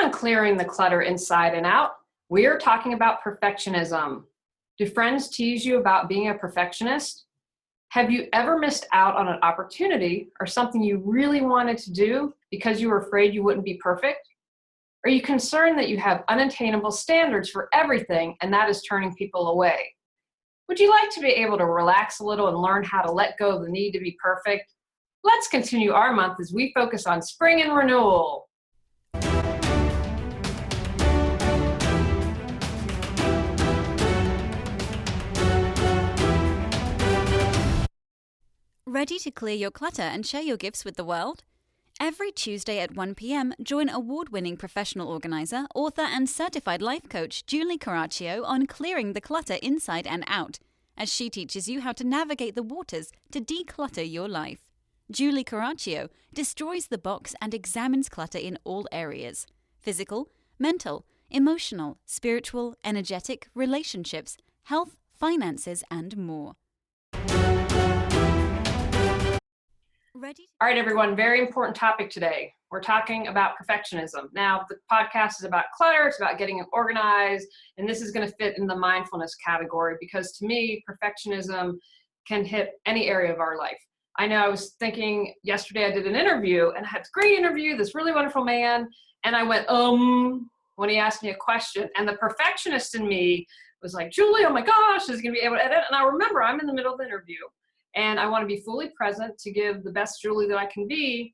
on Clearing the Clutter Inside and Out, we are talking about perfectionism. Do friends tease you about being a perfectionist? Have you ever missed out on an opportunity or something you really wanted to do because you were afraid you wouldn't be perfect? Are you concerned that you have unattainable standards for everything and that is turning people away? Would you like to be able to relax a little and learn how to let go of the need to be perfect? Let's continue our month as we focus on spring and renewal. Ready to clear your clutter and share your gifts with the world? Every Tuesday at 1 p.m., join award-winning professional organizer, author, and certified life coach Julie Coraccio on Clearing the Clutter Inside and Out, as she teaches you how to navigate the waters to declutter your life. Julie Coraccio destroys the box and examines clutter in all areas: physical, mental, emotional, spiritual, energetic, relationships, health, finances, and more. All right, everyone, very important topic today. We're talking about perfectionism. Now, the podcast is about clutter, it's about getting it organized, and this is going to fit in the mindfulness category because to me, perfectionism can hit any area of our life. I know I was thinking yesterday I did an interview and I had a great interview, this really wonderful man, and I went, when he asked me a question, and the perfectionist in me was like, Julie, oh my gosh, is going to be able to edit? And I remember I'm in the middle of the interview. And I want to be fully present to give the best Julie that I can be.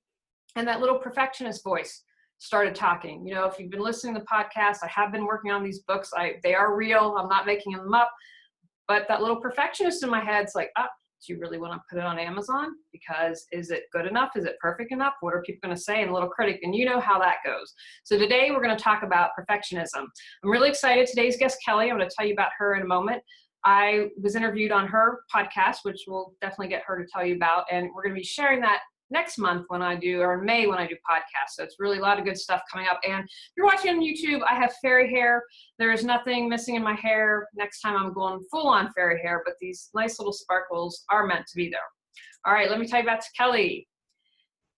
And that little perfectionist voice started talking. You know, if you've been listening to the podcast, I have been working on these books. They are real. I'm not making them up. But that little perfectionist in my head's like, do you really want to put it on Amazon? Because is it good enough? Is it perfect enough? What are people going to say? And a little critic. And you know how that goes. So today we're going to talk about perfectionism. I'm really excited. Today's guest, Kelly, I'm going to tell you about her in a moment. I was interviewed on her podcast, which we'll definitely get her to tell you about. And we're going to be sharing that next month or in May when I do podcasts. So it's really a lot of good stuff coming up. And if you're watching on YouTube, I have fairy hair. There is nothing missing in my hair. Next time I'm going full on fairy hair, but these nice little sparkles are meant to be there. All right, let me tell you about Kelly.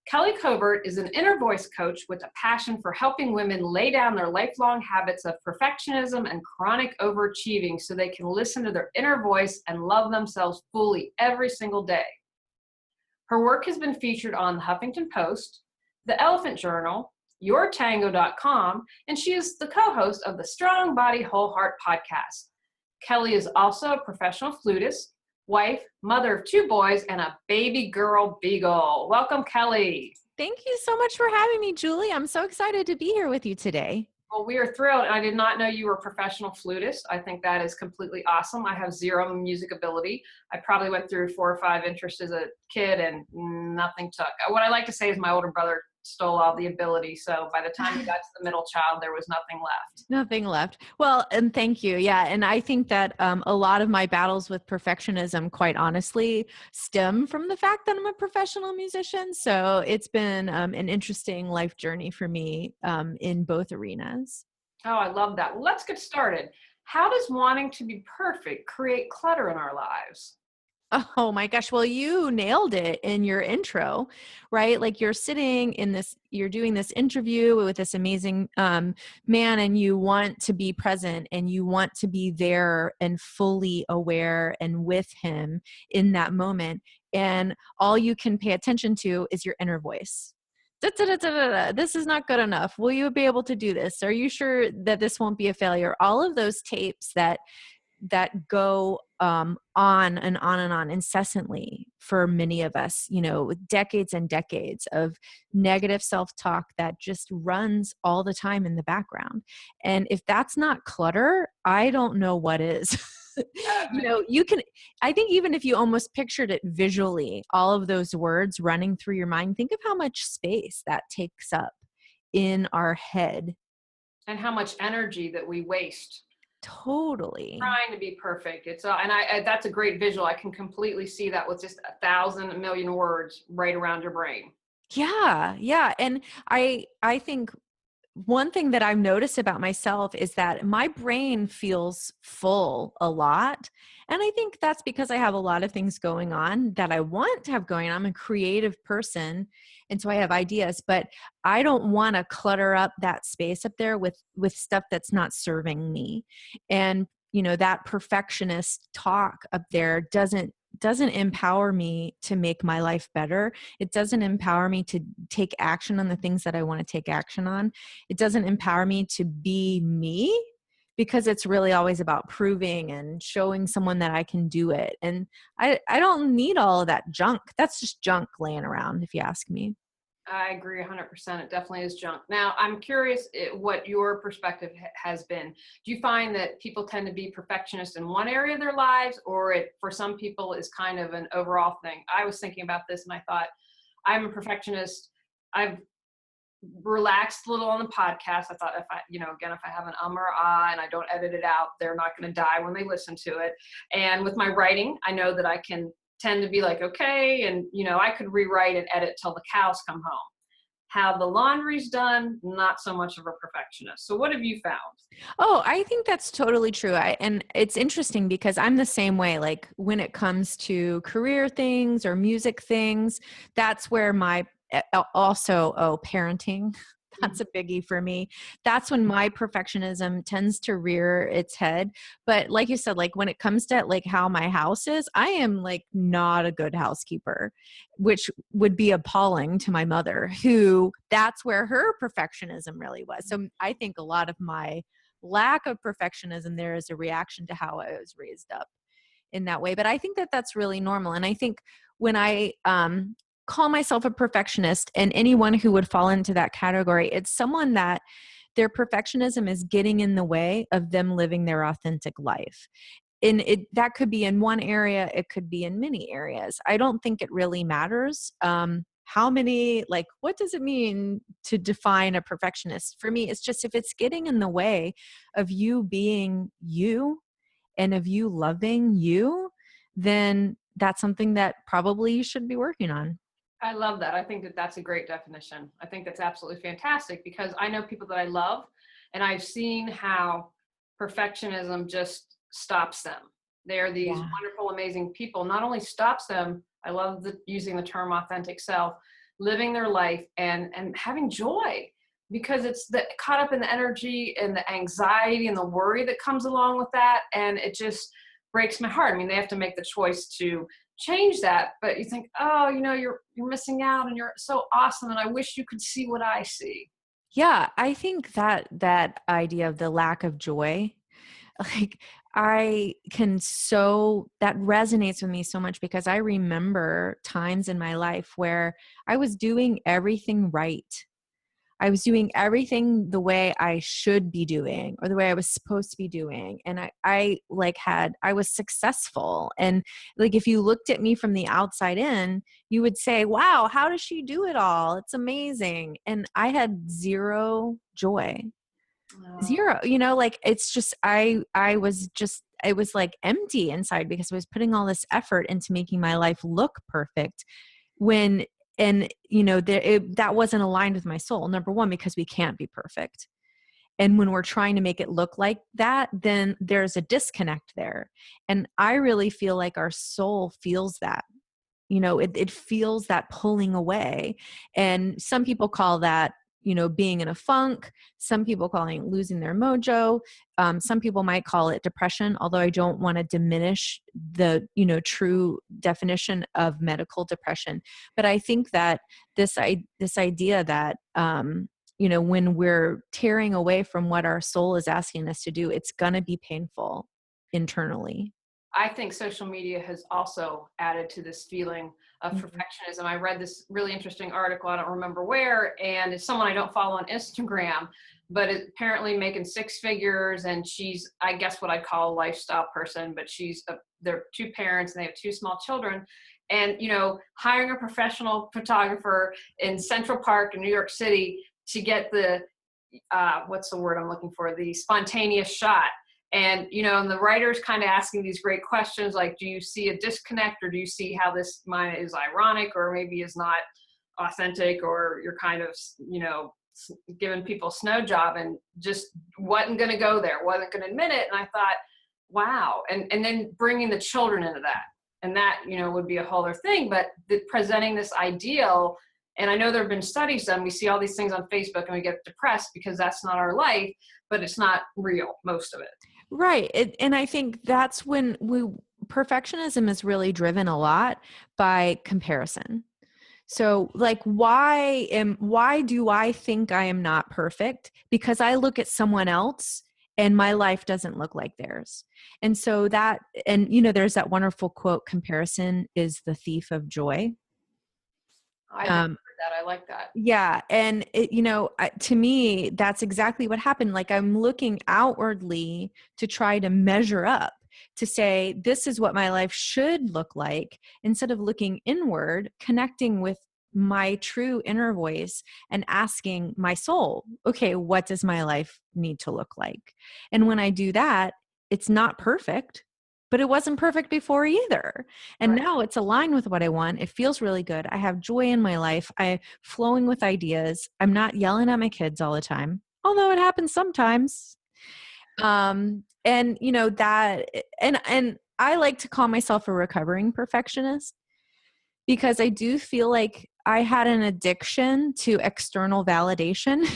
Kelly Covert is an inner voice coach with a passion for helping women lay down their lifelong habits of perfectionism and chronic overachieving so they can listen to their inner voice and love themselves fully every single day. Her work has been featured on the Huffington Post, the Elephant Journal, yourtango.com, and she is the co-host of the Strong Body Whole Heart podcast. Kelly is also a professional flutist, wife, mother of 2 boys, and a baby girl beagle. Welcome, Kelly. Thank you so much for having me, Julie. I'm so excited to be here with you today. Well, we are thrilled. I did not know you were a professional flutist. I think that is completely awesome. I have 0 music ability. I probably went through 4 or 5 interests as a kid and nothing took. What I like to say is my older brother stole all the ability. So by the time we got to the middle child, there was nothing left. Nothing left. Well, and thank you. Yeah. And I think that a lot of my battles with perfectionism, quite honestly, stem from the fact that I'm a professional musician. So it's been an interesting life journey for me in both arenas. Oh, I love that. Well, let's get started. How does wanting to be perfect create clutter in our lives? Oh my gosh. Well, you nailed it in your intro, right? Like you're sitting in this, you're doing this interview with this amazing man, and you want to be present and you want to be there and fully aware and with him in that moment. And all you can pay attention to is your inner voice. This is not good enough. Will you be able to do this? Are you sure that this won't be a failure? All of those tapes that go on and on and on incessantly for many of us, you know, with decades and decades of negative self-talk that just runs all the time in the background. And if that's not clutter, I don't know what is. You know, I think even if you almost pictured it visually, all of those words running through your mind, think of how much space that takes up in our head. And how much energy that we waste. Totally. Trying to be perfect. That's a great visual. I can completely see that with just 1,000 million words right around your brain. Yeah. Yeah. And I think one thing that I've noticed about myself is that my brain feels full a lot. And I think that's because I have a lot of things going on that I want to have going on. I'm a creative person. And so I have ideas, but I don't want to clutter up that space up there with stuff that's not serving me. And, that perfectionist talk up there doesn't empower me to make my life better. It doesn't empower me to take action on the things that I want to take action on. It doesn't empower me to be me, because it's really always about proving and showing someone that I can do it. And I don't need all of that junk. That's just junk laying around, if you ask me. I agree 100%. It definitely is junk. Now, I'm curious what your perspective has been. Do you find that people tend to be perfectionists in one area of their lives, or it, for some people, is kind of an overall thing? I was thinking about this and I thought, I'm a perfectionist. I've relaxed a little on the podcast. I thought if I have an or ah and I don't edit it out, they're not going to die when they listen to it. And with my writing, I know that I can tend to be like, okay, and I could rewrite and edit till the cows come home. How the laundry's done, not so much of a perfectionist. So what have you found? Oh, I think that's totally true. And it's interesting because I'm the same way. Like when it comes to career things or music things, that's where parenting, that's a biggie for me. That's when my perfectionism tends to rear its head. But like you said, like when it comes to like how my house is, I am like not a good housekeeper, which would be appalling to my mother, who that's where her perfectionism really was. So I think a lot of my lack of perfectionism there is a reaction to how I was raised up in that way. But I think that that's really normal. And I think when I call myself a perfectionist, and anyone who would fall into that category, it's someone that their perfectionism is getting in the way of them living their authentic life. And that could be in one area, it could be in many areas. I don't think it really matters how many, like, what does it mean to define a perfectionist? For me, it's just if it's getting in the way of you being you and of you loving you, then that's something that probably you should be working on. I love that. I think that that's a great definition. I think that's absolutely fantastic because I know people that I love and I've seen how perfectionism just stops them. They're these Yeah. wonderful, amazing people. Not only stops them, I love using the term authentic self, living their life and having joy, because it's caught up in the energy and the anxiety and the worry that comes along with that. And it just breaks my heart. I mean, they have to make the choice to change that, but you think, oh, you're missing out and you're so awesome and I wish you could see what I see. Yeah, I think that idea of the lack of joy, like that resonates with me so much, because I remember times in my life where I was doing everything right. I was doing everything the way I should be doing, or the way I was supposed to be doing. And I was successful. And like, if you looked at me from the outside in, you would say, wow, how does she do it all? It's amazing. And I had zero joy, zero, like it's just, it was like empty inside, because I was putting all this effort into making my life look perfect when, and that wasn't aligned with my soul. Number one, because we can't be perfect. And when we're trying to make it look like that, then there's a disconnect there. And I really feel like our soul feels that, it feels that pulling away. And some people call that, being in a funk. Some people calling it losing their mojo. Some people might call it depression, although I don't want to diminish the, true definition of medical depression. But I think that this idea that, when we're tearing away from what our soul is asking us to do, it's going to be painful internally. I think social media has also added to this feeling of perfectionism. I read this really interesting article, I don't remember where, and it's someone I don't follow on Instagram, but it's apparently making six figures, and she's, I guess, what I'd call a lifestyle person, but they're two parents and they have two small children. And, hiring a professional photographer in Central Park in New York City to get the, what's the word I'm looking for, the spontaneous shot. And, and the writer's kind of asking these great questions, like, do you see a disconnect, or do you see how this mine is ironic, or maybe is not authentic, or you're kind of, giving people a snow job and just wasn't going to go there, wasn't going to admit it. And I thought, wow. And then bringing the children into that. And that, would be a whole other thing, but presenting this ideal. And I know there have been studies done. We see all these things on Facebook and we get depressed because that's not our life, but it's not real, most of it. Right. And I think that's when perfectionism is really driven a lot by comparison. So like, why do I think I am not perfect? Because I look at someone else and my life doesn't look like theirs. And so there's that wonderful quote, comparison is the thief of joy. I heard that. I like that. Yeah. And to me, that's exactly what happened. Like, I'm looking outwardly to try to measure up, to say, this is what my life should look like, instead of looking inward, connecting with my true inner voice and asking my soul, okay, what does my life need to look like? And when I do that, it's not perfect, but it wasn't perfect before either. And now it's aligned with what I want. It feels really good. I have joy in my life. I'm flowing with ideas. I'm not yelling at my kids all the time, although it happens sometimes. And I like to call myself a recovering perfectionist, because I do feel like I had an addiction to external validation.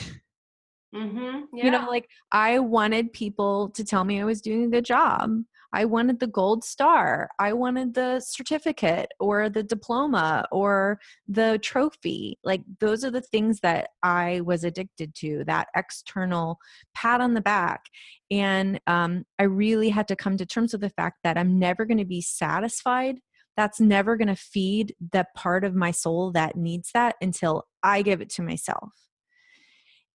Mm-hmm. Yeah. Like, I wanted people to tell me I was doing a good job. I wanted the gold star. I wanted the certificate or the diploma or the trophy. Like, those are the things that I was addicted to, that external pat on the back. And I really had to come to terms with the fact that I'm never going to be satisfied. That's never going to feed the part of my soul that needs that until I give it to myself.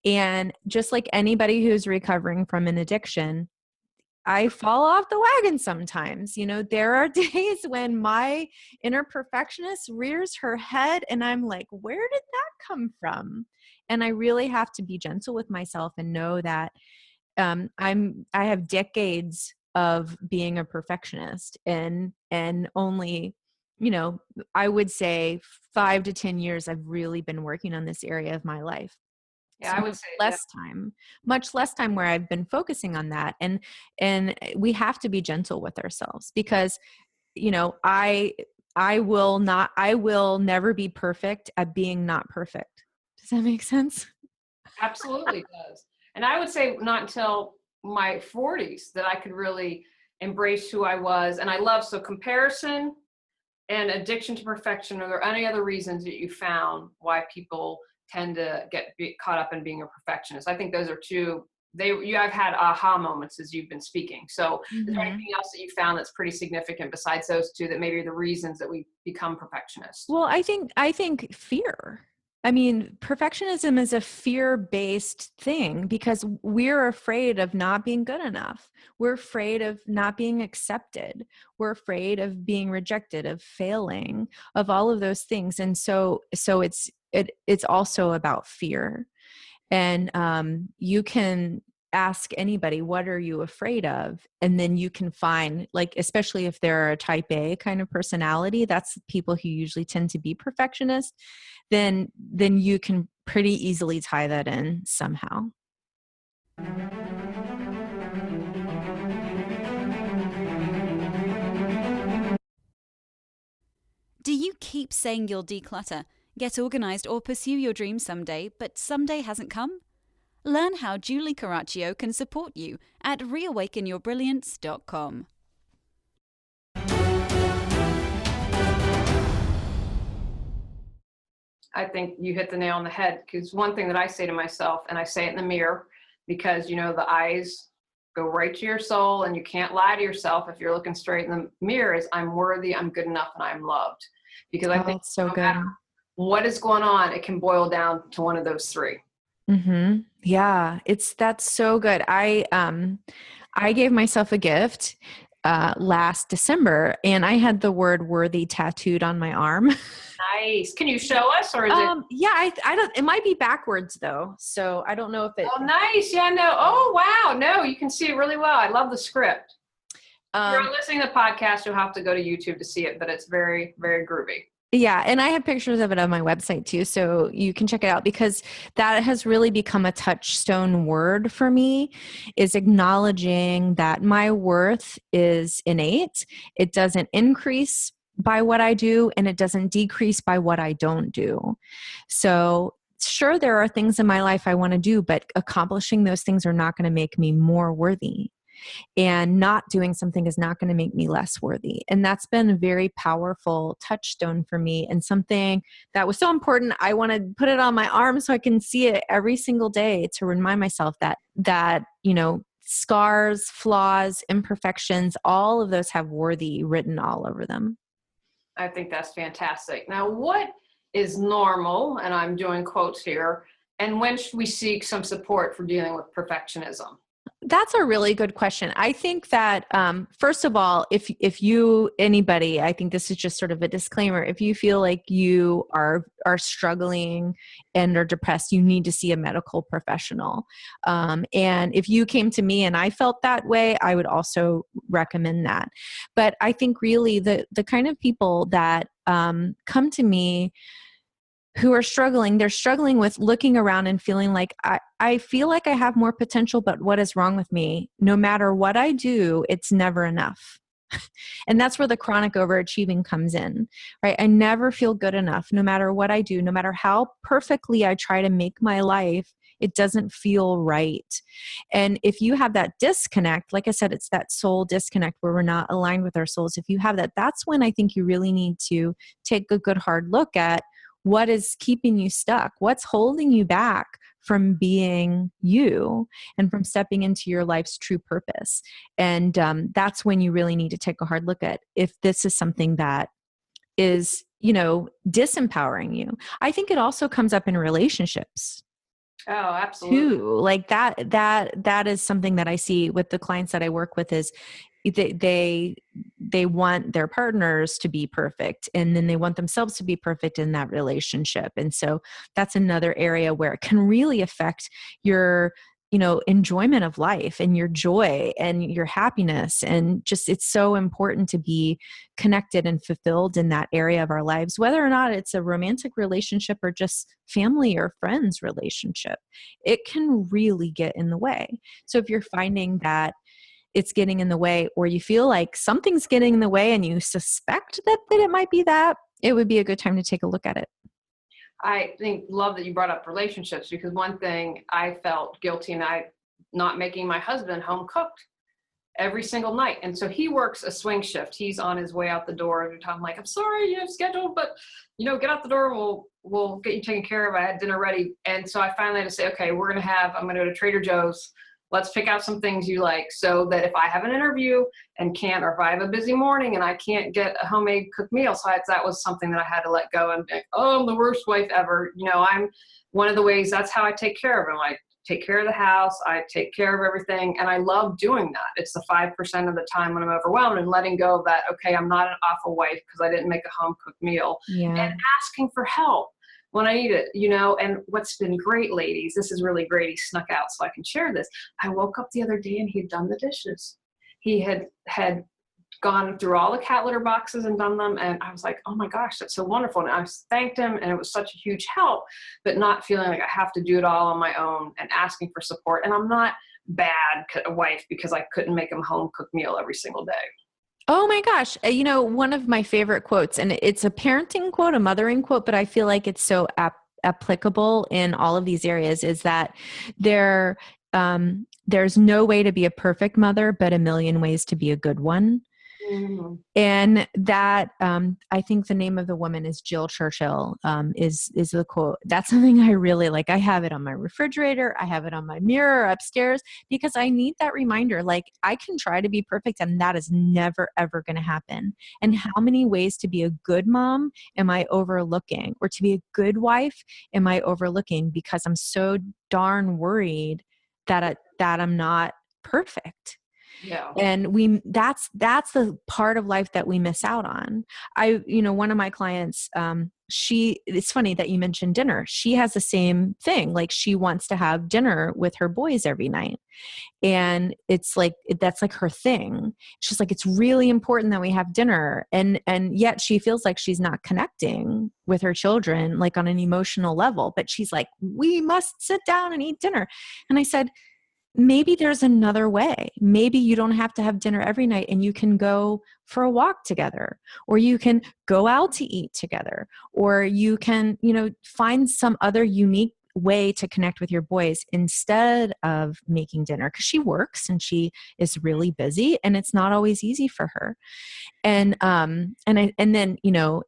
And just like anybody who's recovering from an addiction, I fall off the wagon sometimes. There are days when my inner perfectionist rears her head and I'm like, where did that come from? And I really have to be gentle with myself and know that I have decades of being a perfectionist, and only, I would say 5 to 10 years I've really been working on this area of my life. Yeah, So I would say much less time where I've been focusing on that. And we have to be gentle with ourselves, because, I will never be perfect at being not perfect. Does that make sense? Absolutely does. And I would say not until my 40s that I could really embrace who I was. And I love, so comparison and addiction to perfection. Are there any other reasons that you found why people tend to get caught up in being a perfectionist? I think those are two. I've had aha moments as you've been speaking. So is there anything else that you found that's pretty significant besides those two that maybe are the reasons that we become perfectionists? Well, I think fear. I mean, perfectionism is a fear-based thing, because we're afraid of not being good enough. We're afraid of not being accepted. We're afraid of being rejected, of failing, of all of those things. And so it's also about fear. And you can ask anybody, what are you afraid of? And then you can find, like, especially if they're a type A kind of personality, that's people who usually tend to be perfectionists, then you can pretty easily tie that in somehow. Do you keep saying you'll declutter, get organized, or pursue your dreams someday, but someday hasn't come? Learn how Julie Coraccio can support you at reawakenyourbrilliance.com. I think you hit the nail on the head, because one thing that I say to myself, and I say it in the mirror, because the eyes go right to your soul and you can't lie to yourself if you're looking straight in the mirror, is I'm worthy, I'm good enough, and I'm loved. Because I think that's so no good. matter what is going on, it can boil down to one of those three. Mm-hmm. Yeah, that's so good. I gave myself a gift last December, and I had the word worthy tattooed on my arm. Nice. Can you show us, or is it? Yeah, I don't, it might be backwards though. So I don't know if it. Oh, nice. Yeah, no. Oh, wow. No, you can see it really well. I love the script. If you're listening to the podcast, you'll have to go to YouTube to see it, but it's very, very groovy. Yeah. And I have pictures of it on my website too. So you can check it out, because that has really become a touchstone word for me, is acknowledging that my worth is innate. It doesn't increase by what I do, and it doesn't decrease by what I don't do. So sure, there are things in my life I want to do, but accomplishing those things are not going to make me more worthy. And not doing something is not going to make me less worthy. And that's been a very powerful touchstone for me, and something that was so important. I want to put it on my arm so I can see it every single day, to remind myself that, scars, flaws, imperfections, all of those have worthy written all over them. I think that's fantastic. Now, what is normal, and I'm doing quotes here, and when should we seek some support for dealing with perfectionism? That's a really good question. I think that, first of all, if you, anybody, I think this is just sort of a disclaimer. If you feel like you are struggling and are depressed, you need to see a medical professional. And if you came to me and I felt that way, I would also recommend that. But I think really the kind of people that come to me who are struggling, they're struggling with looking around and feeling like, I feel like I have more potential, but what is wrong with me? No matter what I do, it's never enough. And that's where the chronic overachieving comes in, right? I never feel good enough. No matter what I do, no matter how perfectly I try to make my life, it doesn't feel right. And if you have that disconnect, like I said, it's that soul disconnect where we're not aligned with our souls. If you have that, that's when I think you really need to take a good hard look at what is keeping you stuck, what's holding you back from being you and from stepping into your life's true purpose. And that's when you really need to take a hard look at if this is something that is, disempowering you. I think it also comes up in relationships. Oh, absolutely. Too. Like that is something that I see with the clients that I work with, is they want their partners to be perfect, and then they want themselves to be perfect in that relationship. And so that's another area where it can really affect your enjoyment of life and your joy and your happiness. And just, it's so important to be connected and fulfilled in that area of our lives, whether or not it's a romantic relationship or just family or friends relationship. It can really get in the way. So if you're finding that it's getting in the way, or you feel like something's getting in the way and you suspect that it might be that, it would be a good time to take a look at it. I love that you brought up relationships, because one thing I felt guilty and not making my husband home cooked every single night. And so he works a swing shift. He's on his way out the door every time. I'm like, I'm sorry, you have scheduled, but get out the door. We'll get you taken care of. I had dinner ready. And so I finally had to say, okay, I'm going to go to Trader Joe's. Let's pick out some things you like, so that if I have an interview and can't, or if I have a busy morning and I can't get a homemade cooked meal. So that was something that I had to let go and be like, oh, I'm the worst wife ever. I'm one of the ways, that's how I take care of him. I take care of the house. I take care of everything. And I love doing that. It's the 5% of the time when I'm overwhelmed, and letting go of that. Okay, I'm not an awful wife because I didn't make a home cooked meal, Yeah. and asking for help when I need it, and what's been great, ladies, this is really great. He snuck out so I can share this. I woke up the other day and he'd done the dishes. He had gone through all the cat litter boxes and done them. And I was like, oh my gosh, that's so wonderful. And I thanked him, and it was such a huge help, but not feeling like I have to do it all on my own, and asking for support. And I'm not bad a wife because I couldn't make him a home cooked meal every single day. Oh my gosh. One of my favorite quotes, and it's a parenting quote, a mothering quote, but I feel like it's so applicable in all of these areas, is that there's no way to be a perfect mother, but a million ways to be a good one. Mm-hmm. And that, I think the name of the woman is Jill Churchill, is the quote. That's something I really like. I have it on my refrigerator. I have it on my mirror upstairs, because I need that reminder. Like, I can try to be perfect, and that is never, ever going to happen. And how many ways to be a good mom am I overlooking? Or to be a good wife am I overlooking, because I'm so darn worried that I'm not perfect. Yeah. And that's the part of life that we miss out on. One of my clients, it's funny that you mentioned dinner. She has the same thing. Like, she wants to have dinner with her boys every night. And it's like, that's like her thing. She's like, it's really important that we have dinner. And yet she feels like she's not connecting with her children, like on an emotional level, but she's like, we must sit down and eat dinner. And I said, maybe there's another way. Maybe you don't have to have dinner every night, and you can go for a walk together, or you can go out to eat together, or you can, find some other unique way to connect with your boys instead of making dinner, because she works and she is really busy and it's not always easy for her. And then,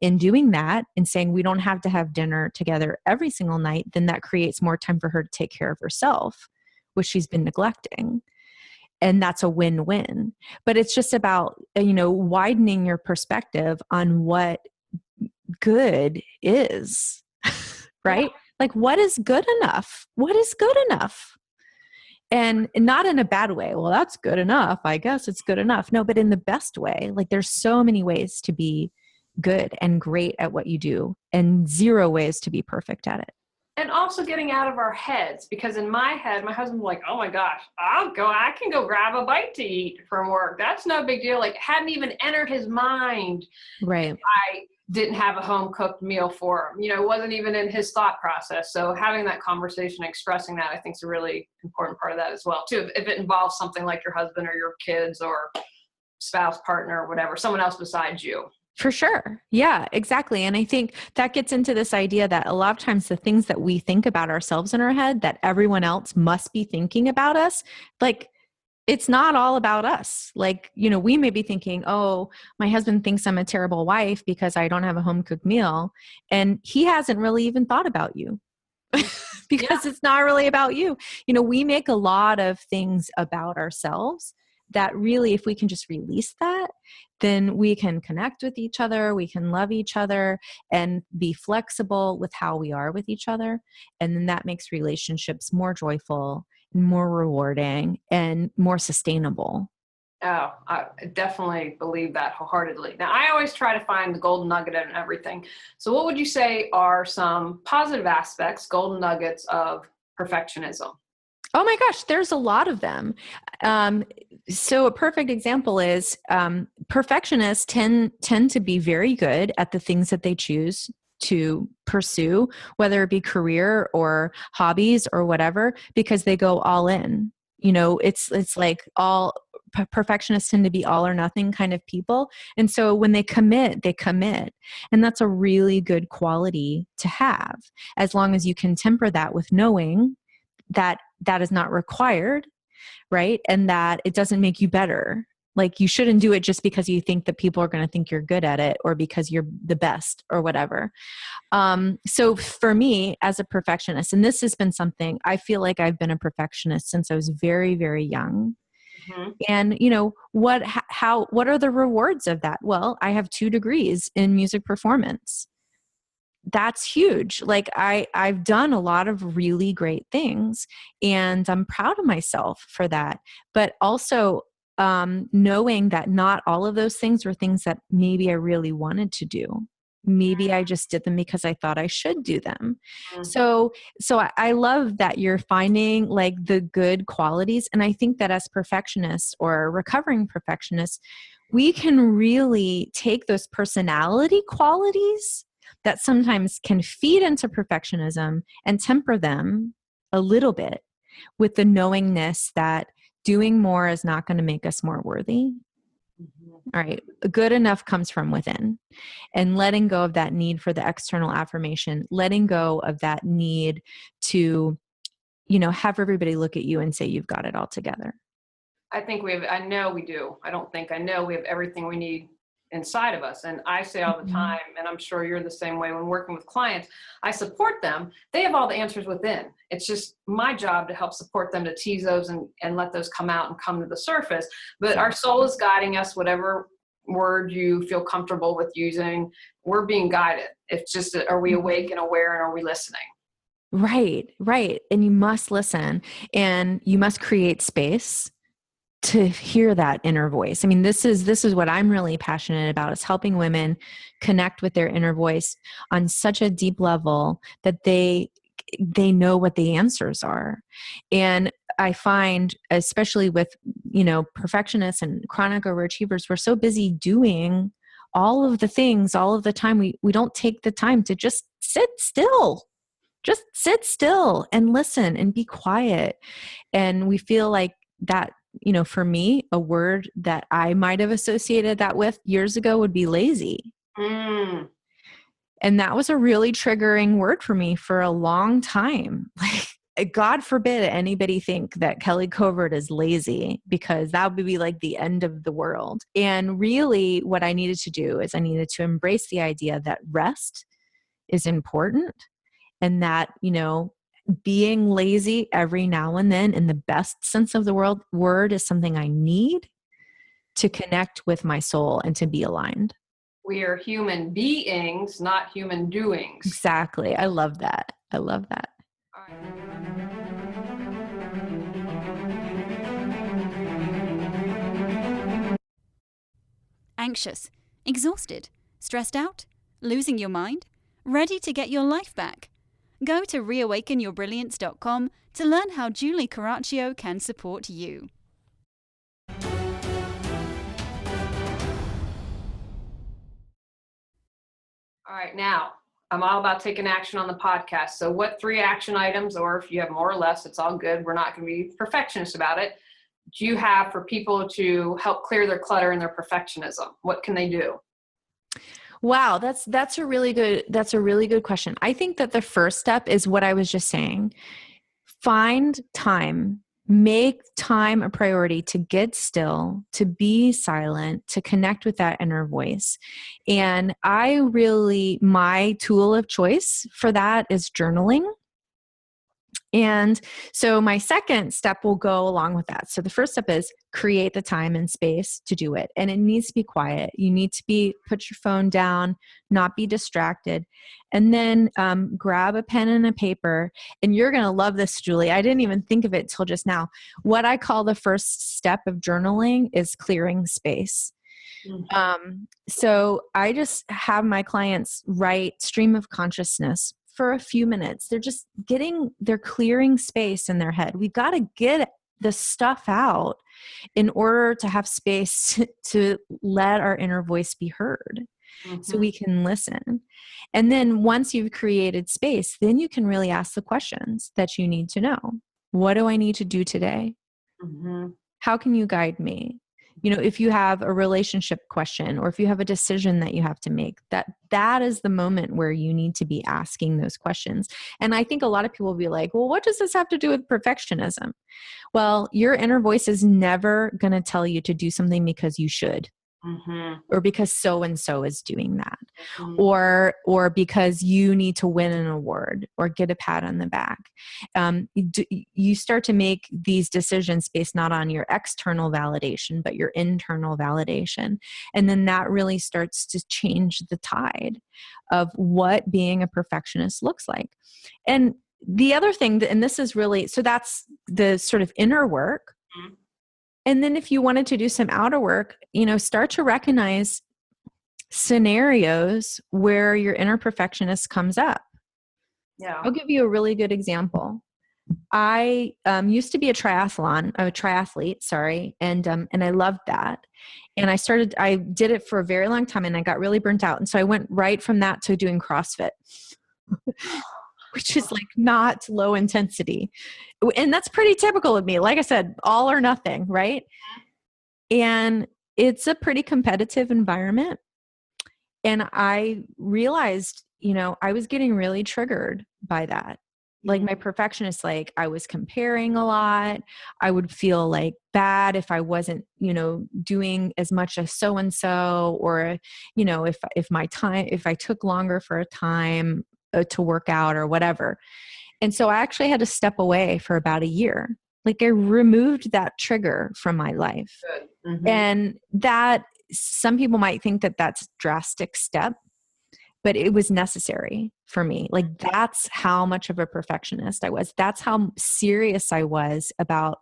in doing that and saying we don't have to have dinner together every single night, then that creates more time for her to take care of herself, which she's been neglecting. And that's a win-win. But it's just about, widening your perspective on what good is, right? Like, what is good enough? What is good enough? And not in a bad way. Well, that's good enough. I guess it's good enough. No, but in the best way. Like, there's so many ways to be good and great at what you do, and 0 ways to be perfect at it. And also getting out of our heads, because in my head, my husband's like, oh my gosh, I can go grab a bite to eat from work. That's no big deal. Like, hadn't even entered his mind. Right. I didn't have a home cooked meal for him. It wasn't even in his thought process. So having that conversation, expressing that, I think is a really important part of that as well too. If it involves something like your husband or your kids or spouse, partner, or whatever, someone else besides you. For sure. Yeah, exactly. And I think that gets into this idea that a lot of times the things that we think about ourselves in our head that everyone else must be thinking about us, like, it's not all about us. Like, we may be thinking, oh, my husband thinks I'm a terrible wife because I don't have a home cooked meal. And he hasn't really even thought about you because it's not really about you. We make a lot of things about ourselves that really, if we can just release that, then we can connect with each other, we can love each other, and be flexible with how we are with each other. And then that makes relationships more joyful, more rewarding, and more sustainable. Oh, I definitely believe that wholeheartedly. Now, I always try to find the golden nugget in everything. So what would you say are some positive aspects, golden nuggets of perfectionism? Oh my gosh, there's a lot of them. So a perfect example is perfectionists tend to be very good at the things that they choose to pursue, whether it be career or hobbies or whatever, because they go all in. It's like perfectionists tend to be all or nothing kind of people. And so when they commit, they commit. And that's a really good quality to have, as long as you can temper that with knowing that that is not required, right? And that it doesn't make you better. Like, you shouldn't do it just because you think that people are going to think you're good at it, or because you're the best or whatever. So for me as a perfectionist, and this has been something, I feel like I've been a perfectionist since I was very, very young. Mm-hmm. And what are the rewards of that? Well, I have 2 degrees in music performance. That's huge. Like, I've done a lot of really great things, and I'm proud of myself for that. But also knowing that not all of those things were things that maybe I really wanted to do. Maybe I just did them because I thought I should do them. Mm-hmm. So I love that you're finding like the good qualities. And I think that as perfectionists or recovering perfectionists, we can really take those personality qualities that sometimes can feed into perfectionism and temper them a little bit with the knowingness that doing more is not going to make us more worthy. Mm-hmm. All right. Good enough comes from within, and letting go of that need for the external affirmation, letting go of that need to, have everybody look at you and say, you've got it all together. I know we do. I know we have everything we need inside of us. And I say all the time, and I'm sure you're the same way when working with clients, I support them. They have all the answers within. It's just my job to help support them to tease those and let those come out and come to the surface. But our soul is guiding us, whatever word you feel comfortable with using, we're being guided. It's just, are we awake and aware, and are we listening? Right. And you must listen, and you must create space to hear that inner voice. I mean, this is what I'm really passionate about, is helping women connect with their inner voice on such a deep level that they know what the answers are. And I find, especially with, perfectionists and chronic overachievers, we're so busy doing all of the things all of the time. We don't take the time to just sit still. Just sit still and listen and be quiet. And we feel like that, for me, a word that I might have associated that with years ago would be lazy. Mm. And that was a really triggering word for me for a long time. Like, God forbid anybody think that Kelly Covert is lazy, because that would be like the end of the world. And really what I needed to do is I needed to embrace the idea that rest is important, and that, being lazy every now and then, in the best sense of the word, is something I need to connect with my soul and to be aligned. We are human beings, not human doings. Exactly. I love that. I love that. All right. Anxious, exhausted, stressed out, losing your mind, ready to get your life back? Go to reawakenyourbrilliance.com to learn how Julie Coraccio can support you. All right, now I'm all about taking action on the podcast. So what 3 action items, or if you have more or less, it's all good. We're not going to be perfectionists about it. Do you have for people to help clear their clutter and their perfectionism? What can they do? Wow, that's a really good question. I think that the first step is what I was just saying. Find time. Make time a priority to get still, to be silent, to connect with that inner voice. And my tool of choice for that is journaling. And so my second step will go along with that. So the first step is create the time and space to do it. And it needs to be quiet. You need to put your phone down, not be distracted. And then grab a pen and a paper. And you're going to love this, Julie. I didn't even think of it till just now. What I call the first step of journaling is clearing space. So I just have my clients write stream of consciousness for a few minutes. They're clearing space in their head. We've got to get the stuff out in order to have space to let our inner voice be heard, so we can listen. And then once you've created space, then you can really ask the questions that you need to know. What do I need to do today? How can you guide me? If you have a relationship question, or if you have a decision that you have to make, that is the moment where you need to be asking those questions. And I think a lot of people will be like, well, what does this have to do with perfectionism? Well, your inner voice is never going to tell you to do something because you should. Or because so-and-so is doing that, or because you need to win an award or get a pat on the back. You start to make these decisions based not on your external validation, but your internal validation. And then that really starts to change the tide of what being a perfectionist looks like. And the other thing, and this is really, so that's the sort of inner work. And then if you wanted to do some outer work, start to recognize scenarios where your inner perfectionist comes up. Yeah. I'll give you a really good example. I used to be a triathlete, sorry. And I loved that. And I did it for a very long time, and I got really burnt out. And so I went right from that to doing CrossFit. Which is like not low intensity. And that's pretty typical of me. Like I said, all or nothing, right? And it's a pretty competitive environment. And I realized, I was getting really triggered by that. Like my perfectionist, like I was comparing a lot. I would feel like bad if I wasn't, doing as much as so-and-so, or, if I took longer for a time to work out or whatever. And so I actually had to step away for about a year. Like I removed that trigger from my life. And that, some people might think that that's a drastic step, but it was necessary for me. Like that's how much of a perfectionist I was. That's how serious I was about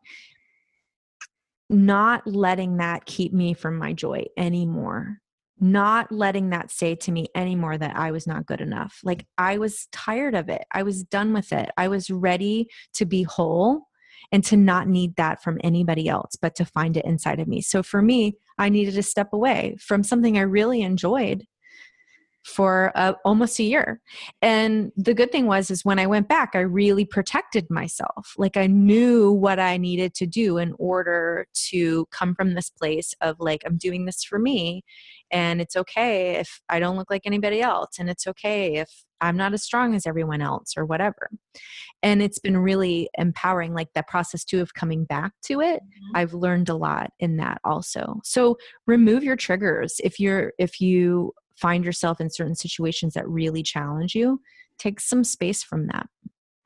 not letting that keep me from my joy anymore. Not letting that say to me anymore that I was not good enough. Like, I was tired of it. I was done with it. I was ready to be whole and to not need that from anybody else, but to find it inside of me. So for me, I needed to step away from something I really enjoyed for almost a year. And the good thing is when I went back, I really protected myself. Like, I knew what I needed to do in order to come from this place of like, I'm doing this for me, and it's okay if I don't look like anybody else. And it's okay if I'm not as strong as everyone else or whatever. And it's been really empowering, like that process too of coming back to it. I've learned a lot in that also. So remove your triggers. If you find yourself in certain situations that really challenge you, take some space from that.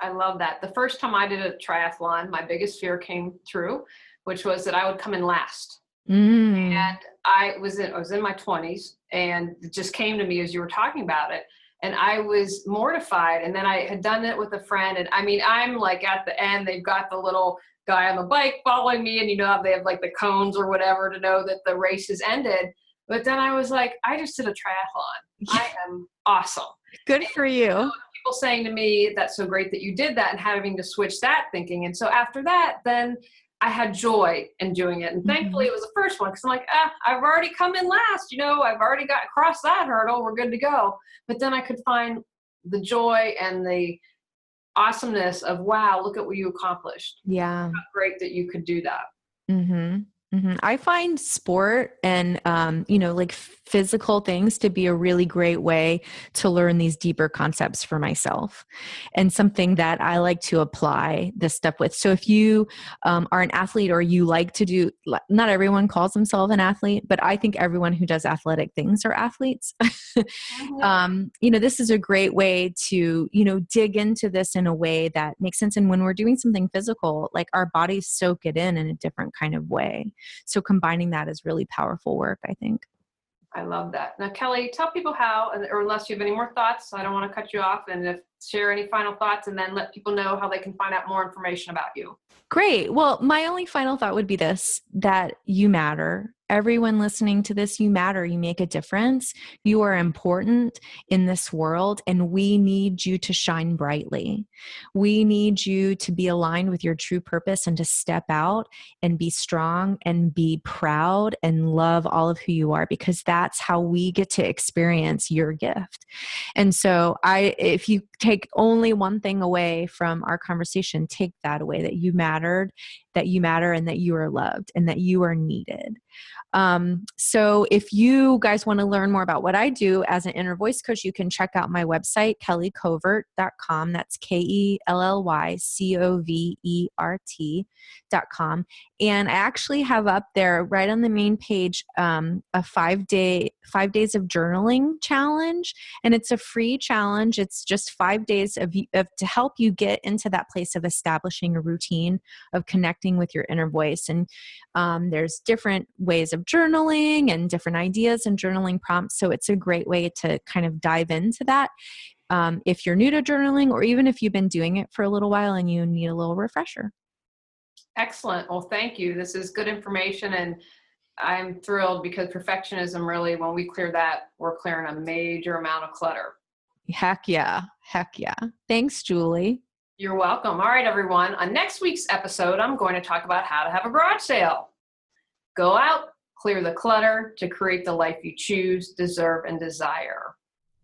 I love that. The first time I did a triathlon, my biggest fear came through, which was that I would come in last. And I was in my 20s, and it just came to me as you were talking about it. And I was mortified. And then I had done it with a friend. And I mean, I'm like at the end, they've got the little guy on the bike following me, and they have like the cones or whatever to know that the race has ended. But then I was like, I just did a triathlon. I am awesome. Good for you. People saying to me, that's so great that you did that, and having to switch that thinking. And so after that, then I had joy in doing it. And thankfully it was the first one, because I'm like, I've already come in last, I've already got across that hurdle. We're good to go. But then I could find the joy and the awesomeness of, wow, look at what you accomplished. Yeah. How great that you could do that. I find sport and, like physical things to be a really great way to learn these deeper concepts for myself, and something that I like to apply this stuff with. So if you are an athlete, or you like to do, not everyone calls themselves an athlete, but I think everyone who does athletic things are athletes. This is a great way to, dig into this in a way that makes sense. And when we're doing something physical, like, our bodies soak it in a different kind of way. So combining that is really powerful work, I think. I love that. Now, Kelly, tell people how, or unless you have any more thoughts, I don't want to cut you off, and share any final thoughts, and then let people know how they can find out more information about you. Great. Well, my only final thought would be this, that you matter. Everyone listening to this, you matter. You make a difference. You are important in this world, and we need you to shine brightly. We need you to be aligned with your true purpose, and to step out and be strong and be proud and love all of who you are, because that's how we get to experience your gift. And so if you take only one thing away from our conversation, take that away, that you mattered, that you matter, and that you are loved, and that you are needed. So if you guys want to learn more about what I do as an inner voice coach, you can check out my website, kellycovert.com. That's KELLYCOVERT.com. And I actually have up there right on the main page, a 5 days of journaling challenge. And it's a free challenge. It's just 5 days to help you get into that place of establishing a routine of connecting with your inner voice. And there's different ways of journaling and different ideas and journaling prompts. So it's a great way to kind of dive into that. If you're new to journaling, or even if you've been doing it for a little while and you need a little refresher. Excellent. Well, thank you. This is good information, and I'm thrilled, because perfectionism, really, when we clear that, we're clearing a major amount of clutter. Heck yeah. Heck yeah. Thanks, Julie. You're welcome. All right, everyone. On next week's episode, I'm going to talk about how to have a garage sale. Go out, clear the clutter to create the life you choose, deserve, and desire.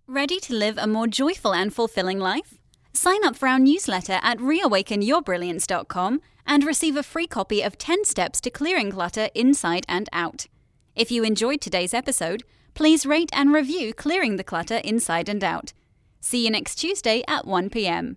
Ready to live a more joyful and fulfilling life? Sign up for our newsletter at reawakenyourbrilliance.com and receive a free copy of 10 Steps to Clearing Clutter Inside and Out. If you enjoyed today's episode, please rate and review Clearing the Clutter Inside and Out. See you next Tuesday at 1 p.m.